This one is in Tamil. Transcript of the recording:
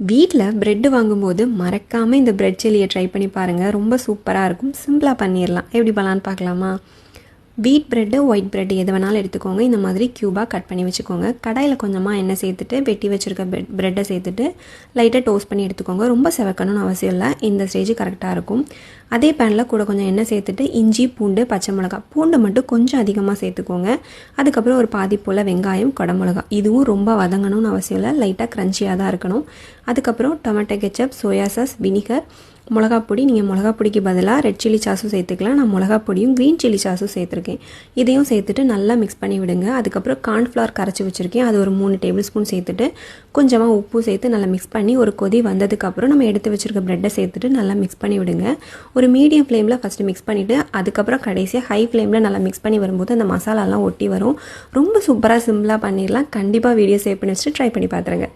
வீட்டில் ப்ரெட்டு வாங்கும்போது மறக்காமல் இந்த ப்ரெட் சில்லியை ட்ரை பண்ணி பாருங்கள். ரொம்ப சூப்பராக இருக்கும். சிம்பிளாக பண்ணிடலாம். எப்படி பண்ணலான்னு பார்க்கலாமா? வீட் ப்ரெட்டு, ஒயிட் ப்ரெட் எது வேணாலும் எடுத்துக்கோங்க. இந்த மாதிரி க்யூபாக கட் பண்ணி வச்சுக்கோங்க. கடாயில் கொஞ்சமாக எண்ணெய் சேர்த்துட்டு வெட்டி வச்சுருக்க ப்ரெட்டை சேர்த்துட்டு லைட்டாக டோஸ்ட் பண்ணி எடுத்துக்கோங்க. ரொம்ப செவக்கணும்னு அவசியம் இல்லை. இந்த ஸ்டேஜ் கரெக்டாக இருக்கும். அதே பேனில் கூட கொஞ்சம் எண்ணெய் சேர்த்துட்டு இஞ்சி, பூண்டு, பச்சை மிளகாய், பூண்டு மட்டும் கொஞ்சம் அதிகமாக சேர்த்துக்கோங்க. அதுக்கப்புறம் ஒரு பாதி போல் வெங்காயம், குடமிளகா, இதுவும் ரொம்ப வதங்கணும்னு அவசியம் இல்லை. லைட்டாக க்ரன்ச்சியாக தான் இருக்கணும். அதுக்கப்புறம் tomato ketchup, soya sauce, vinegar, மிளகா பொடி. நீங்கள் மிளகா பொடிக்கு பதிலாக ரெட் சில்லி சாஸும் சேர்த்துக்கலாம். நான் மிளகா பொடியும் க்ரீன் சில்லி சாஸும் சேர்த்துருக்கேன். இதையும் சேர்த்துட்டு நல்லா மிக்ஸ் பண்ணி விடுங்க. அதுக்கப்புறம் கார்ன்ஃப்ளவர் கரைச்சி வச்சுருக்கேன். அது ஒரு 3 டேபிள் ஸ்பூன் சேர்த்துட்டு கொஞ்சமாக உப்பு சேர்த்து நல்லா மிக்ஸ் பண்ணி ஒரு கொதி வந்ததுக்கப்புறம் நம்ம எடுத்து வச்சுருக்க ப்ரெட்டை சேர்த்துட்டு நல்லா மிக்ஸ் பண்ணி விடுங்க. ஒரு மீடியம் ஃப்ளேமில் ஃபஸ்ட்டு மிக்ஸ் பண்ணிவிட்டு அதுக்கப்புறம் கடைசியாக ஹை ஃப்ளேமில் நல்லா மிக்ஸ் பண்ணி வரும்போது அந்த மசாலாலாம் ஒட்டி வரும். ரொம்ப சூப்பராக சிம்பிளாக பண்ணிடலாம். கண்டிப்பாக வீடியோ சேவ் பண்ணி வச்சுட்டு ட்ரை பண்ணி பார்த்துருங்க.